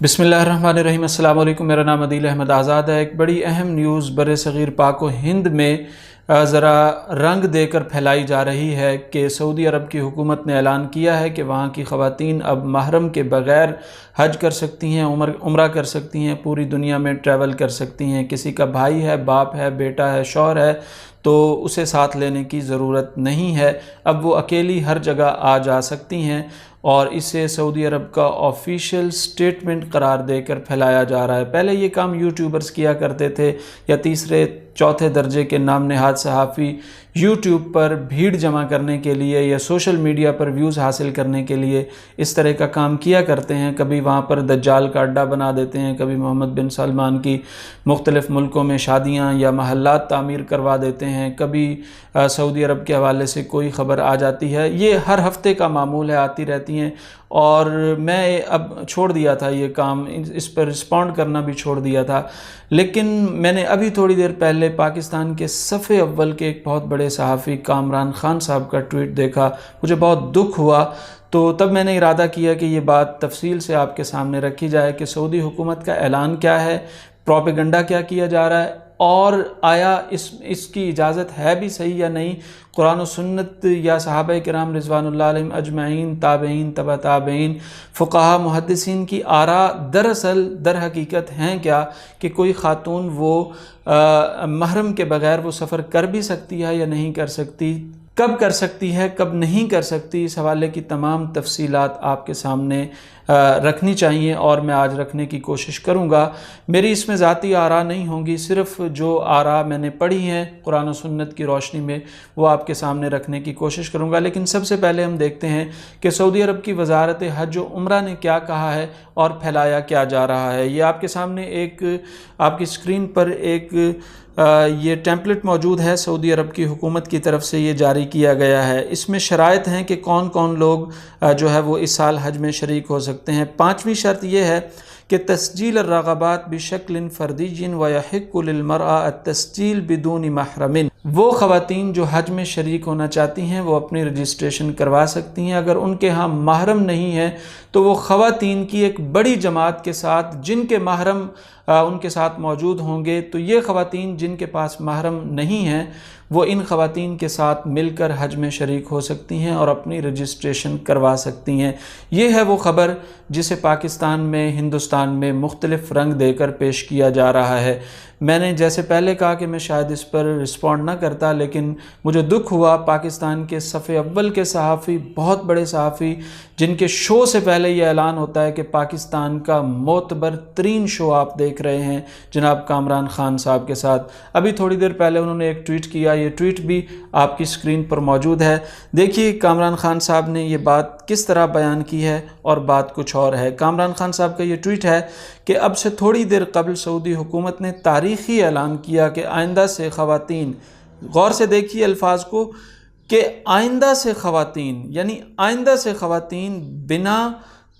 बिस्मिल्लाहिर्रहमानिर्रहीम। अस्सलाम वालेकुम। मेरा नाम अदील अहमद आज़ाद है। एक बड़ी अहम न्यूज़ बर सग़ीर पाक व हिंद में ज़रा रंग देकर फैलाई जा रही है कि सऊदी अरब की हुकूमत ने ऐलान किया है कि वहाँ की ख़वातीन अब महरम के बग़ैर हज कर सकती हैं, उम्रा कर सकती हैं, पूरी दुनिया में ट्रैवल कर सकती हैं। किसी का भाई है, बाप है, बेटा है, शौहर है तो उसे साथ लेने की ज़रूरत नहीं है। अब वो अकेली हर जगह आ जा सकती हैं और इसे सऊदी अरब का ऑफिशियल स्टेटमेंट करार देकर फैलाया जा रहा है। पहले ये काम यूट्यूबर्स किया करते थे या तीसरे चौथे दर्जे के नाम नहाद सहाफ़ी यूट्यूब पर भीड़ जमा करने के लिए या सोशल मीडिया पर व्यूज़ हासिल करने के लिए इस तरह का काम किया करते हैं। कभी वहाँ पर दज्जाल का अड्डा बना देते हैं, कभी मोहम्मद बिन सलमान की मुख्तलिफ़ मुल्कों में शादियाँ या महल्लात तामीर करवा देते हैं, कभी सऊदी अरब के हवाले से कोई ख़बर आ जाती है। ये हर हफ्ते का मामूल है, आती रहती हैं। और मैं अब छोड़ दिया था ये काम, इस पर रिस्पॉन्ड करना भी छोड़ दिया था। लेकिन मैंने अभी थोड़ी देर पहले पाकिस्तान के सफ़े अव्वल के एक बहुत बड़े सहाफ़ी कामरान ख़ान साहब का ट्वीट देखा, मुझे बहुत दुख हुआ। तो तब मैंने इरादा किया कि ये बात तफसील से आपके सामने रखी जाए कि सऊदी हुकूमत का ऐलान क्या है, प्रोपेगेंडा क्या किया जा रहा है और आया इसकी इजाज़त है भी सही या नहीं। कुरान और सुन्नत या सहाबाए किराम रिज़वानुल्लाह अलैहिम अजमईन, ताबईन, तबा ताबईन, फ़ुक़हा, मुहद्दिसीन की आरा दरअसल दर हकीकत हैं क्या कि कोई ख़ातून वो महरम के बग़ैर वो सफ़र कर भी सकती है या नहीं कर सकती, कब कर सकती है, कब नहीं कर सकती। इस हवाले की तमाम तफसीलात आपके सामने रखनी चाहिए और मैं आज रखने की कोशिश करूँगा। मेरी इसमें ज़ाती आरा नहीं होंगी, सिर्फ़ जो आरा मैंने पढ़ी हैं कुरान और सुन्नत की रोशनी में वो आपके सामने रखने की कोशिश करूँगा। लेकिन सबसे पहले हम देखते हैं कि सऊदी अरब की वजारत हज व उम्रा ने क्या कहा है और फैलाया क्या जा रहा है। ये आपके सामने एक आपकी स्क्रीन पर एक ये टेम्पलेट मौजूद है, सऊदी अरब की हुकूमत की तरफ से ये जारी किया गया है। इसमें शराइत हैं कि कौन कौन लोग जो है वो इस साल हज में शरीक हो सकते हैं। पाँचवीं शर्त ये है कि तस्जील अर्रग़बात बिशक्लिन फ़र्दिय्यिन व यहिक्कु लिलमरअ अत-तस्जील बिदून महरमिन। वो ख़वातीन जो हज में शरीक होना चाहती हैं वो अपनी रजिस्ट्रेशन करवा सकती हैं। अगर उनके यहाँ महरम नहीं है तो वो ख़वातीन की एक बड़ी जमात के साथ जिनके महरम उनके साथ मौजूद होंगे, तो ये ख़वातीन जिनके पास महरम नहीं हैं वो इन ख़वातीन के साथ मिलकर हज में शरीक हो सकती हैं और अपनी रजिस्ट्रेशन करवा सकती हैं। ये है वो ख़बर जिसे पाकिस्तान में, हिंदुस्तान में मुख्तलिफ़ रंग देकर पेश किया जा रहा है। मैंने जैसे पहले कहा कि मैं शायद इस पर रिस्पॉन्ड ना करता, लेकिन मुझे दुख हुआ पाकिस्तान के सफ़े अव्वल के सहाफ़ी, बहुत बड़े सहाफ़ी जिनके शो से पहले ये ऐलान होता है कि पाकिस्तान का मोतबर तरीन शो आप देख रहे हैं जनाब कामरान ख़ान साहब के साथ। अभी थोड़ी देर पहले उन्होंने एक ट्वीट किया, ये ट्वीट भी आपकी स्क्रीन पर मौजूद है। देखिए कामरान ख़ान साहब ने ये बात किस तरह बयान की है और बात कुछ और है। कामरान ख़ान साहब का ये ट्वीट है कि अब से थोड़ी देर कबल सऊदी हुकूमत ने तारीख़ी ऐलान किया कि आइंदा से ख़वातीन, गौर से देखिए अल्फाज को, कि आइंदा से ख़वातीन यानी आइंदा से ख़वातीन बिना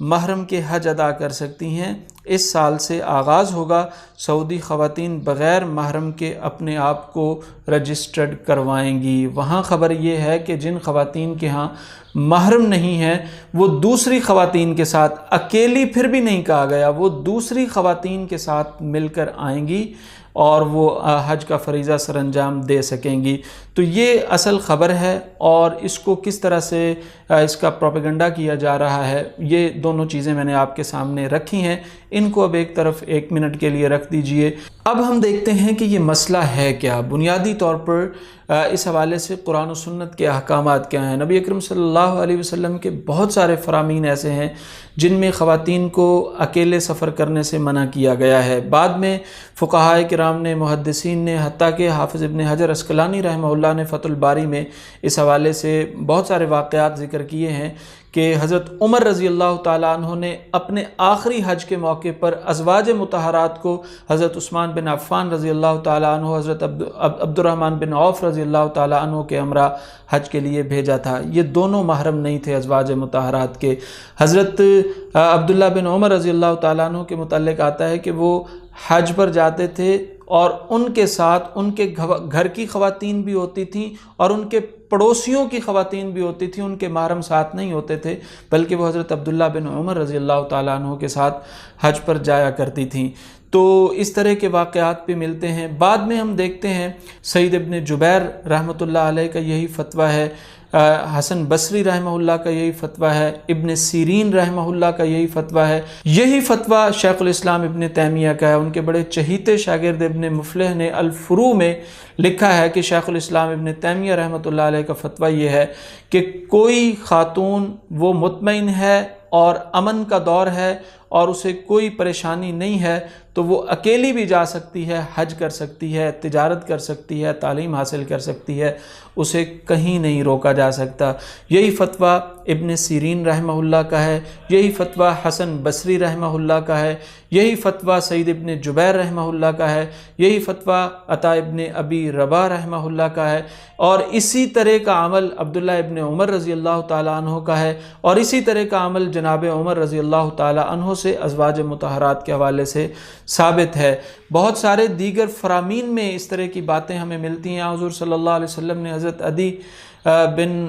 महरम के हज अदा कर सकती हैं। इस साल से आगाज़ होगा, सऊदी ख़वातीन बग़ैर महरम के अपने आप को रजिस्टर्ड करवाएंगी। वहाँ ख़बर ये है कि जिन ख़वातीन के यहाँ महरम नहीं है वो दूसरी ख़वातीन के साथ, अकेली फिर भी नहीं कहा गया, वो दूसरी ख़वातीन के साथ मिलकर आएंगी और वो हज का फ़रीज़ा सरअंजाम दे सकेंगी। तो ये असल ख़बर है और इसको किस तरह से इसका प्रोपेगेंडा किया जा रहा है, ये दोनों चीज़ें मैंने आपके सामने रखी हैं। इनको अब एक तरफ 1 मिनट के लिए रख दीजिए। अब हम देखते हैं कि ये मसला है क्या। बुनियादी तौर पर इस हवाले से कुरान और सुन्नत के अहकामात क्या हैं। नबी अकरम सल्लल्लाहु अलैहि वसल्लम के बहुत सारे फ़रामीन ऐसे हैं जिनमें ख़वातीन को अकेले सफ़र करने से मना किया गया है। बाद में फ़ुक़हाए किराम ने, मुहद्दिसीन ने, हत्ता के हाफ़िज़ इब्न हजर अस्क़लानी रहमहुल्लाह ने फ़तहुल बारी में इस हवाले से बहुत सारे वाक़यात ज़िक्र किए हैं कि हज़रत उमर रज़ी अल्लाह ताला अन्हु ने अपने आखिरी हज के मौके पर अज़वाज मुतहरात को हज़रत उस्मान बिन अफ़्फ़ान रज़ी अल्लाह ताला अन्हु, हज़रत अब्दुर्रहमान बिन औफ़ रज़ी अल्लाह ताला अन्हु के हमरा हज के लिए भेजा था। ये दोनों महरम नहीं थे अज़वाज मुतहरात के। हज़रत अब्दुल्ला बिन उमर रज़ी अल्लाह ताला अन्हु के मुतल्लिक़ आता है कि वो हज पर जाते थे اور ان کے ساتھ ان کے گھر کی خواتین بھی ہوتی تھیں اور ان کے پڑوسیوں کی خواتین بھی ہوتی تھیں، ان کے محرم ساتھ نہیں ہوتے تھے، بلکہ وہ حضرت عبداللہ بن عمر رضی اللہ تعالیٰ عنہ کے ساتھ حج پر جایا کرتی تھیں۔ تو اس طرح کے واقعات بھی ملتے ہیں۔ بعد میں ہم دیکھتے ہیں سعید ابن جبیر رحمۃ اللہ علیہ کا یہی فتویٰ ہے، حسن بصری رحمہ اللہ کا یہی فتویٰ ہے، ابن سیرین رحمہ اللہ کا یہی فتویٰ ہے، یہی فتویٰ شیخ الاسلام ابن تیمیہ کا ہے۔ ان کے بڑے چہیتے شاگرد ابن مفلح نے الفروع میں لکھا ہے کہ شیخ الاسلام ابن تیمیہ رحمۃ اللہ علیہ کا فتویٰ یہ ہے کہ کوئی خاتون وہ مطمئن ہے اور امن کا دور ہے اور اسے کوئی پریشانی نہیں ہے تو وہ اکیلی بھی جا سکتی ہے، حج کر سکتی ہے، تجارت کر سکتی ہے، تعلیم حاصل کر سکتی ہے، اسے کہیں نہیں روکا جا سکتا۔ یہی فتویٰ ابن سیرین رحمہ اللہ کا ہے، یہی فتویٰ حسن بصری رحمہ اللہ کا ہے، یہی فتویٰ سعید ابن جبیر رحمہ اللہ کا ہے، یہی فتویٰ عطا ابن ابی رباح رحمہ اللہ کا ہے، اور اسی طرح کا عمل عبداللہ ابن عمر رضی اللہ تعالیٰ عنہ کا ہے، اور اسی طرح کا عمل جناب عمر رضی اللہ تعالیٰ عنہ سے ازواج مطہرات کے حوالے سے ثابت ہے۔ بہت سارے دیگر فرامین میں اس طرح کی باتیں ہمیں ملتی ہیں۔ حضور صلی اللہ علیہ وسلم نے حضرت عدی بن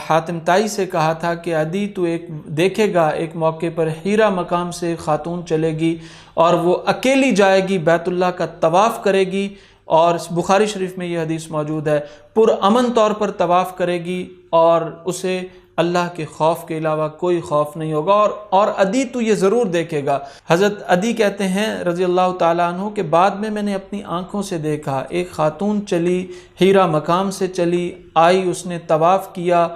حاتم طائی سے کہا تھا کہ عدی تو ایک دیکھے گا ایک موقع پر حیرہ مقام سے خاتون چلے گی اور وہ اکیلی جائے گی، بیت اللہ کا طواف کرے گی، اور بخاری شریف میں یہ حدیث موجود ہے، پرامن طور پر طواف کرے گی اور اسے اللہ کے خوف کے علاوہ کوئی خوف نہیں ہوگا، اور عدی تو یہ ضرور دیکھے گا۔ حضرت عدی کہتے ہیں رضی اللہ تعالیٰ عنہ کہ بعد میں نے اپنی آنکھوں سے دیکھا، ایک خاتون چلی، حیرہ مقام سے چلی آئی، اس نے طواف کیا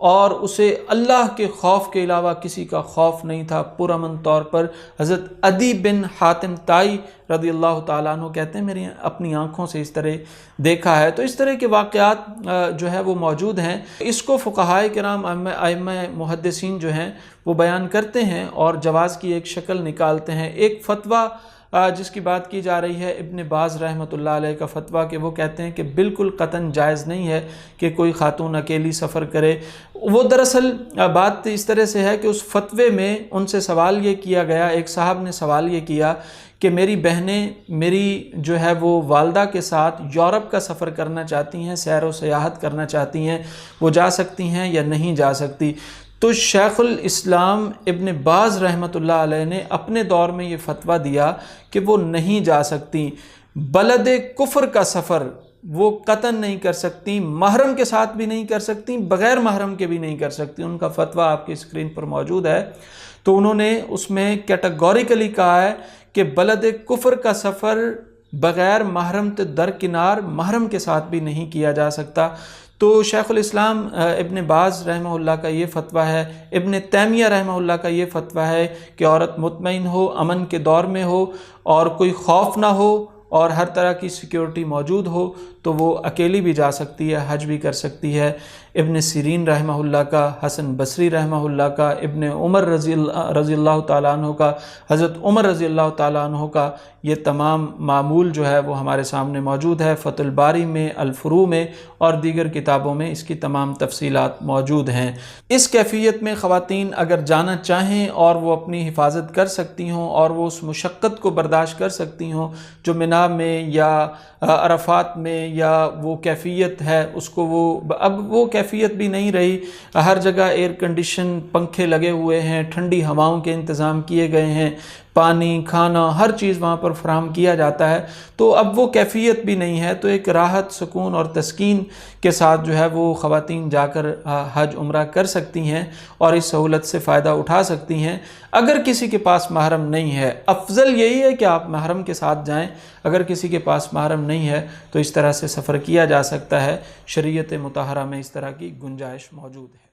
اور اسے اللہ کے خوف کے علاوہ کسی کا خوف نہیں تھا، پرامن طور پر۔ حضرت عدی بن حاتم طائی رضی اللہ تعالیٰ عنہ کہتے ہیں میری اپنی آنکھوں سے اس طرح دیکھا ہے۔ تو اس طرح کے واقعات جو ہے وہ موجود ہیں۔ اس کو فقہائے کرام ائمہ محدثین جو ہیں وہ بیان کرتے ہیں اور جواز کی ایک شکل نکالتے ہیں۔ ایک فتویٰ جس کی بات کی جا رہی ہے ابن باز رحمۃ اللہ علیہ کا فتویٰ کہ وہ کہتے ہیں کہ بالکل قطعاً جائز نہیں ہے کہ کوئی خاتون اکیلی سفر کرے۔ وہ دراصل بات اس طرح سے ہے کہ اس فتوے میں ان سے سوال یہ کیا گیا، ایک صاحب نے سوال یہ کیا کہ میری بہنیں میری جو ہے وہ والدہ کے ساتھ یورپ کا سفر کرنا چاہتی ہیں، سیر و سیاحت کرنا چاہتی ہیں، وہ جا سکتی ہیں یا نہیں جا سکتی؟ تو شیخ الاسلام ابن باز رحمۃ اللہ علیہ نے اپنے دور میں یہ فتویٰ دیا کہ وہ نہیں جا سکتی۔ بلد کفر کا سفر وہ قطعاً نہیں کر سکتی، محرم کے ساتھ بھی نہیں کر سکتی، بغیر محرم کے بھی نہیں کر سکتی۔ ان کا فتویٰ آپ کی اسکرین پر موجود ہے۔ تو انہوں نے اس میں کیٹیگوریکلی کہا ہے کہ بلد کفر کا سفر بغیر محرم درکنار محرم کے ساتھ بھی نہیں کیا جا سکتا۔ تو شیخ الاسلام ابن باز رحمہ اللہ کا یہ فتویٰ ہے، ابن تیمیہ رحمہ اللہ کا یہ فتویٰ ہے کہ عورت مطمئن ہو، امن کے دور میں ہو اور کوئی خوف نہ ہو اور ہر طرح کی سیکیورٹی موجود ہو تو وہ اکیلی بھی جا سکتی ہے، حج بھی کر سکتی ہے۔ ابن سیرین رحمہ اللہ کا، حسن بصری رحمہ اللہ کا، ابن عمر رضی اللہ تعالیٰ عنہ کا، حضرت عمر رضی اللہ تعالیٰ عنہ کا یہ تمام معمول جو ہے وہ ہمارے سامنے موجود ہے۔ فتح الباری میں، الفروع میں اور دیگر کتابوں میں اس کی تمام تفصیلات موجود ہیں۔ اس کیفیت میں خواتین اگر جانا چاہیں اور وہ اپنی حفاظت کر سکتی ہوں اور وہ اس مشقت کو برداشت کر سکتی ہوں جو منا میں یا عرفات میں یا وہ کیفیت ہے، اس کو اب وہ کیفیت بھی نہیں رہی۔ ہر جگہ ایئر کنڈیشن پنکھے لگے ہوئے ہیں، ٹھنڈی ہواؤں کے انتظام کیے گئے ہیں، پانی، کھانا، ہر چیز وہاں پر فراہم کیا جاتا ہے، تو اب وہ کیفیت بھی نہیں ہے۔ تو ایک راحت، سکون اور تسکین کے ساتھ جو ہے وہ خواتین جا کر حج عمرہ کر سکتی ہیں اور اس سہولت سے فائدہ اٹھا سکتی ہیں۔ اگر کسی کے پاس محرم نہیں ہے، افضل یہی ہے کہ آپ محرم کے ساتھ جائیں۔ اگر کسی کے پاس محرم نہیں ہے تو اس طرح سے سفر کیا جا سکتا ہے۔ شریعت مطہرہ میں اس طرح کی گنجائش موجود ہے۔